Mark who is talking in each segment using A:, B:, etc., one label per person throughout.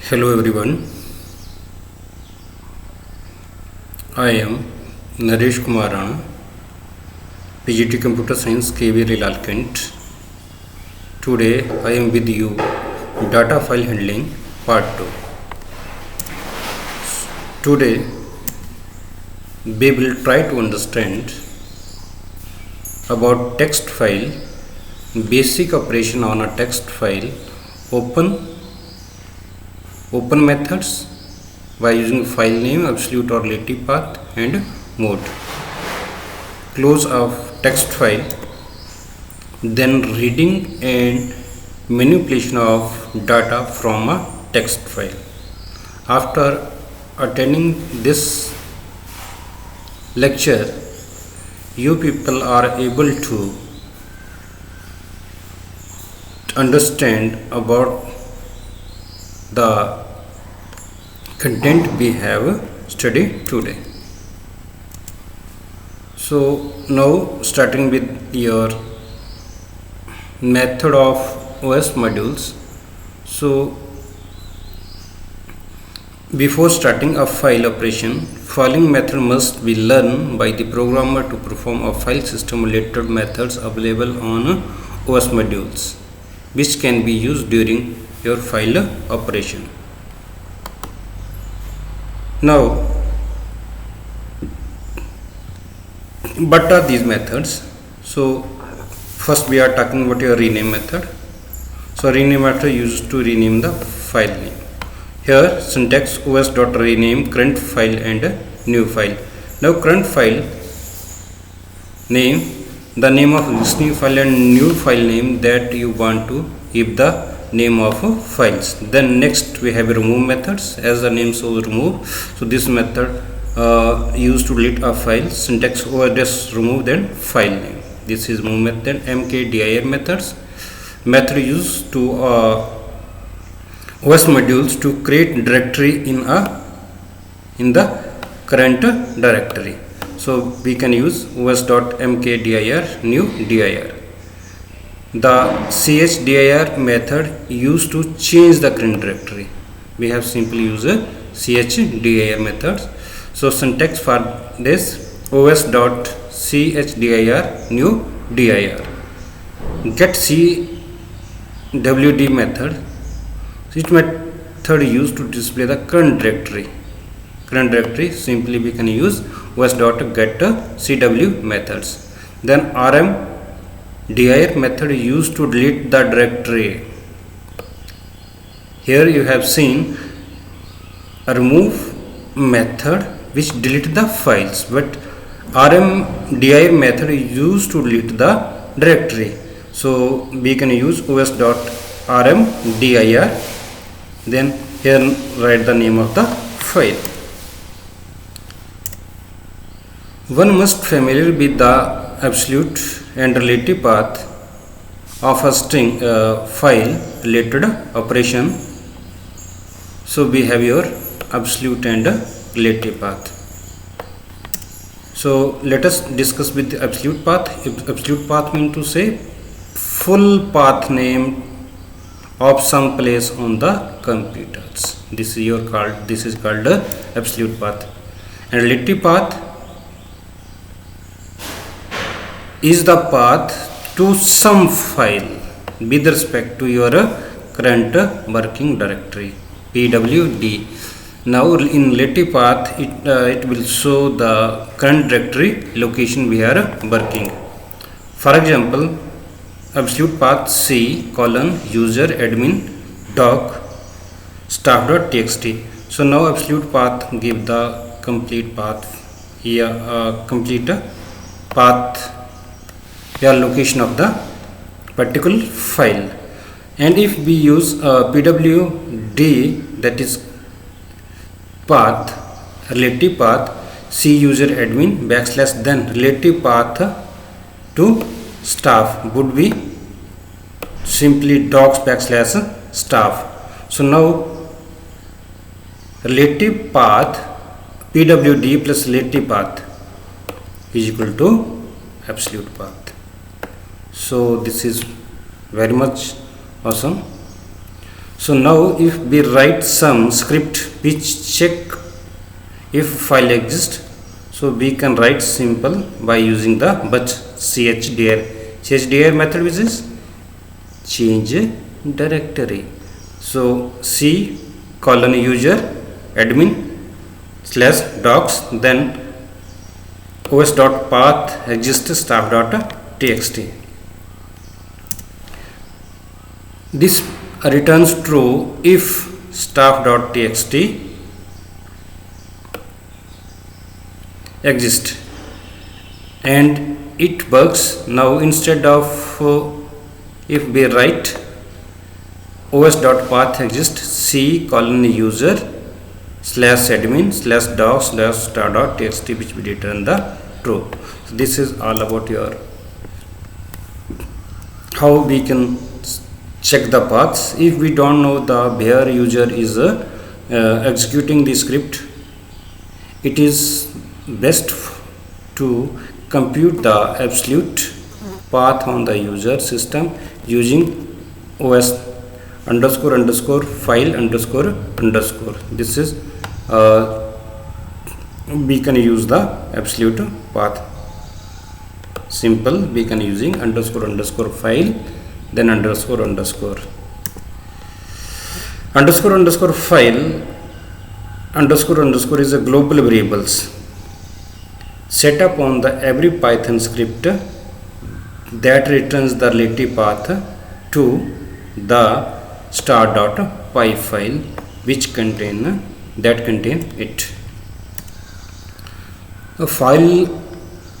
A: Hello everyone, I am Naresh Kumar Rana, PGT Computer Science KV Lalkent. Today I am with you Data File Handling Part 2. Today we will try to understand about text file, basic operation on a text file, open methods by using file name, absolute or relative path, and mode. Close of text file, then reading and manipulation of data from a text file. After attending this lecture, you people are able to understand about the content we have studied today. So now starting with your method of OS modules. So before starting a file operation, following method must be learned by the programmer to perform a file system related methods available on OS modules, which can be used during your file operation. Now, what are these methods? So first we are talking about your rename method. So rename method used to rename the file name. Here syntax os.rename current file and new file. Now current file name, the name of existing file, and new file name that you want to give the name of files. Then next we have remove methods, as the name shows remove. So this method used to delete a file. Syntax os remove, then file name. This is remove method. mkdir methods, method used to OS modules to create directory in the current directory. So we can use os.mkdir new dir. The chdir method used to change the current directory. We have simply used a chdir methods. So syntax for this os.chdr new dir. Get cwd method. This method used to display the current directory. Simply we can use os.getCW methods. Then rmdir method used to delete the directory. Here you have seen a remove method which delete the files, but rmdir method used to delete the directory. So we can use os.rmdir. Then here write the name of the file. One must familiar with the absolute and relative path of a string file related operation. So we have your absolute and relative path. So let us discuss with the absolute path. Absolute path means to say full path name of some place on the computers. This is called the absolute path. And relative path is the path to some file with respect to your current working directory, pwd. Now in relative path it will show the current directory location we are working. For example, absolute path c : user admin doc staff.txt. So now absolute path give the complete path location of the particular file. And if we use pwd, that is path, relative path c user admin / then relative path to staff would be simply docs / staff. So now relative path pwd plus relative path is equal to absolute path. So this is very much awesome. So now if we write some script which check if file exists, so we can write simple by using the but chdr method, which is change directory. So c colon user admin slash docs, then os.path exists staff.txt. This returns true if staff.txt exists, and it works. Now instead of if we write os.path exists c colon user slash admin slash docs slash star.txt, which will return the true. So this is all about your how we can check the paths. If we don't know the where user is executing the script, it is best to compute the absolute path on the user system using os underscore underscore file underscore underscore. This is we can use the absolute path. Simple, we can using underscore underscore file, then underscore underscore underscore underscore file underscore underscore is a global variables set up on the every Python script that returns the relative path to the star.py file which contain it. A file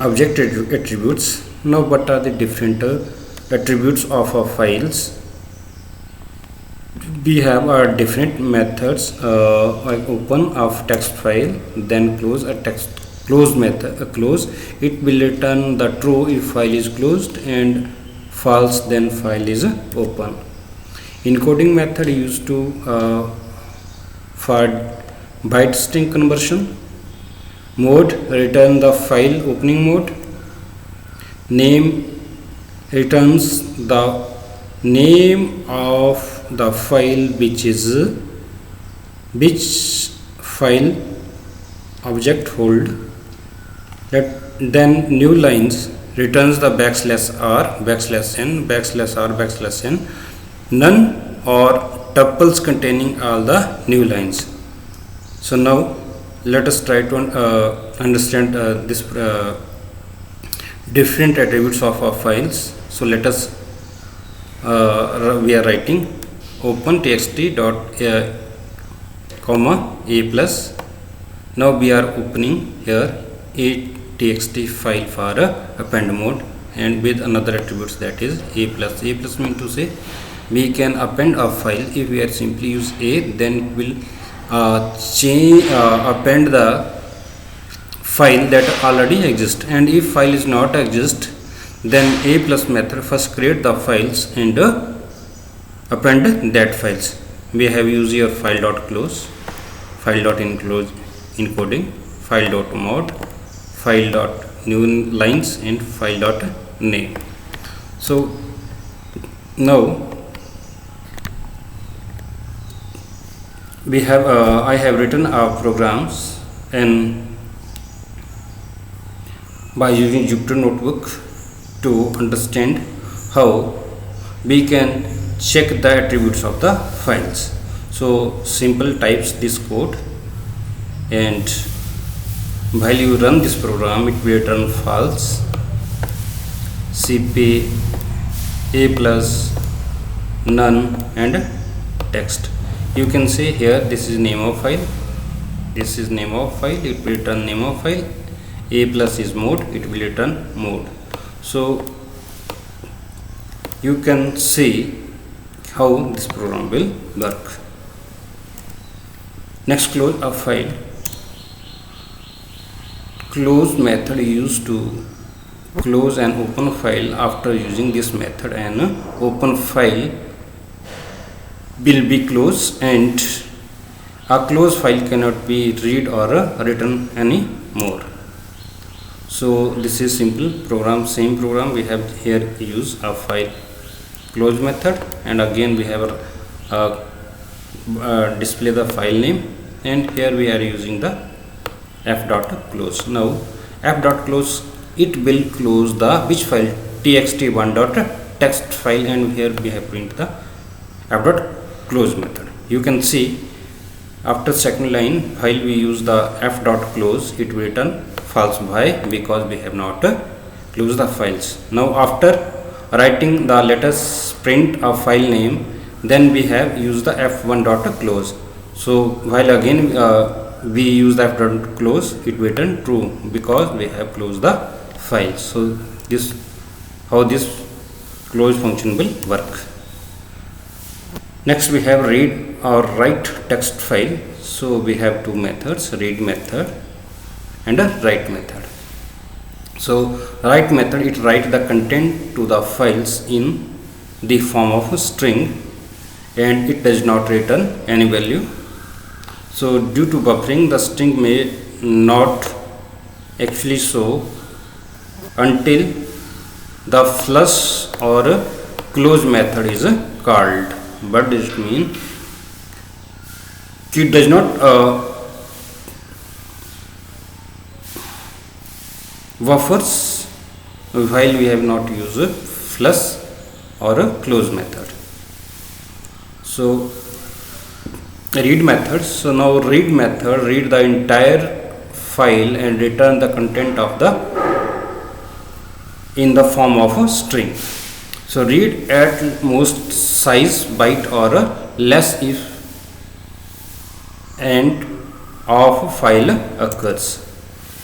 A: object attributes. Now what are the different attributes of our files? We have different methods like open of text file, then close a text close method close. It will return the true if file is closed, and false then file is open. Encoding method used to for byte string conversion. Mode return the file opening mode. Name returns the name of the file which file object hold. Then new lines returns the \r \n none or tuples containing all the new lines. So now let us try to understand this different attributes of our files. So let us we are writing open txt dot comma a plus. Now we are opening here a txt file for append mode, and with another attributes, that is a plus. A plus mean to say we can append a file. If we are simply use a, then it will append the file that already exists, and if file is not exist, then a plus method first create the files and append that files. We have used your file dot close, file dot enclose encoding, file dot mode, file dot new lines, and file dot name. So now we have I have written our programs and by using Jupyter Notebook to understand how we can check the attributes of the files. So simple types this code, and while you run this program, it will return false, cp, a plus, none, and text. You can say here this is name of file, this is name of file, it will return name of file. A plus is mode, it will return mode. So you can see how this program will work. Next, close a file. Close method used to close an open file. After using this method, an open file will be closed, and a closed file cannot be read or written anymore. So this is simple program, same program we have here use a file close method, and again we have a display the file name, and here we are using the f dot close. Now f dot close, it will close the which file, txt1 dot text file, and here we have print the f dot close method. You can see after second line, while we use the f dot close, it will return false. Why? Because we have not closed the files. Now after writing the letters print of file name, then we have used the f1 dot close. So while again we use the f dot close, it will return true because we have closed the file. So this how this close function will work. Next we have read or write text file. So we have two methods, read method and a write method. So write method, it write the content to the files in the form of a string, and it does not return any value. So due to buffering, the string may not actually show until the flush or close method is called. What does it mean? It does not buffers while we have not used a flush or a close method. So read method. So now read method read the entire file and return the content of the in the form of a string. So read at most size byte or less if end of file occurs.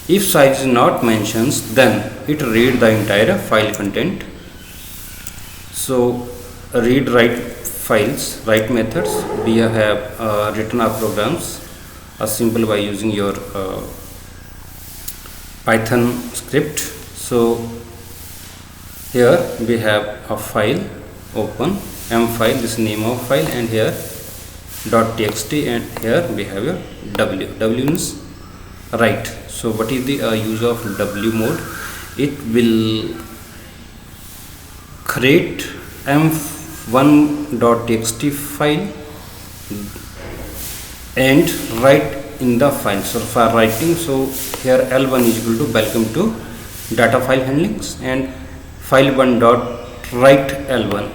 A: If size is not mentioned, then it read the entire file content. So read write files, write methods, we have written our programs simple by using your Python script. So here we have a file open, m file, this name of file, and here .txt, and here we have a w means write. So what is the use of w mode? It will create m1.txt file and write in the file. So for writing, so here L1 is equal to welcome to data file handlings and file1 dot write L1.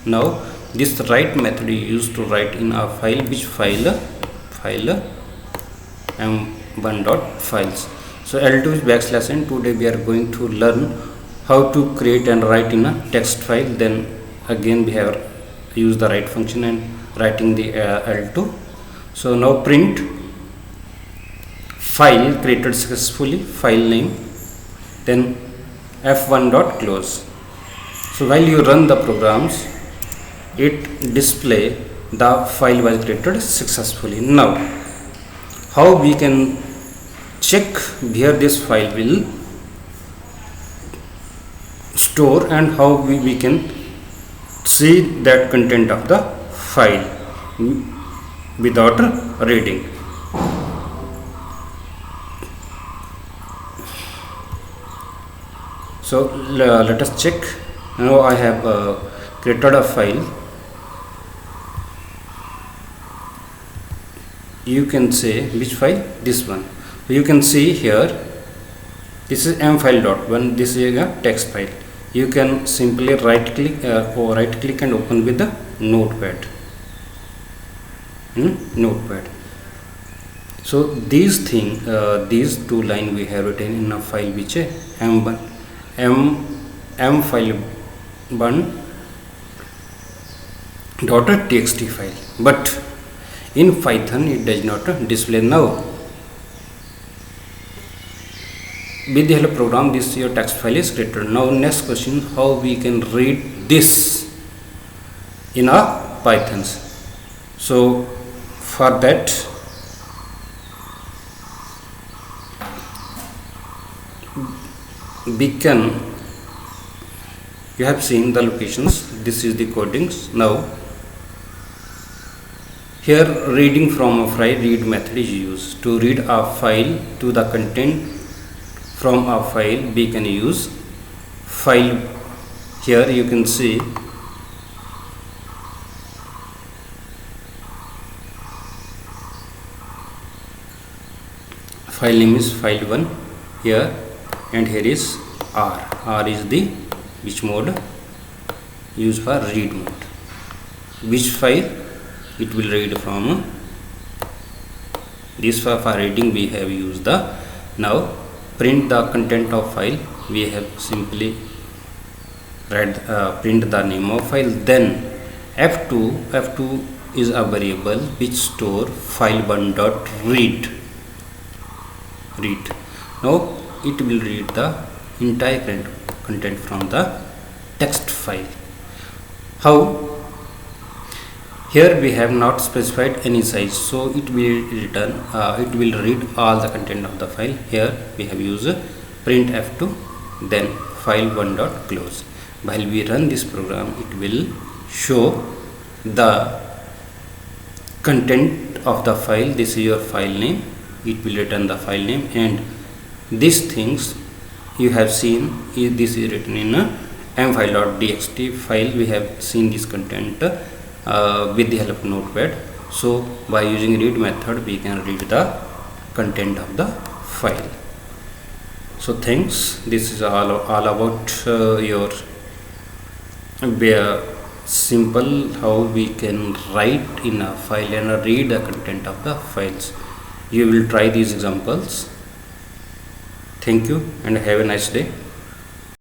A: Now this write method is used to write in a file, which file m1 dot files. So L2 is \n. Today we are going to learn how to create and write in a text file. Then again we have used the write function and writing the L2. So now print file created successfully, file name, then f1 dot close. So while you run the programs, it display the file was created successfully. Now how we can check where this file will store and how we can see that content of the file without reading. So let us check. Now I have created a file. You can say which file? This one. So you can see here, this is mfile.1. This is a text file. You can simply right click and open with the notepad. Notepad. So these these two lines we have written in a file which is mfile1.txt file, but in Python it does not display. Now with the help program, this your text file is created. Now next question, how we can read this in a Python. So for that, we can, you have seen the locations, this is the codings. Now here reading from a file, read method is used to read a file to the content from a file. We can use file. Here you can see file name is file1 here, and here is R is the which mode, used for read mode. Which file it will read from? This for reading we have used the, now print the content of file, we have simply print the name of file. Then f2 is a variable which store file1 dot read. Now it will read the entire content from the text file. How? Here we have not specified any size, so it will return, it will read all the content of the file. Here we have used print f2, then file1 dot close. While we run this program, it will show the content of the file. This is your file name, it will return the file name, and these things you have seen, this is written in a mfile.txt file. We have seen this content with the help of notepad. So by using read method we can read the content of the file. So thanks, this is all about your simple how we can write in a file and read the content of the files. You will try these examples. Thank you and have a nice day.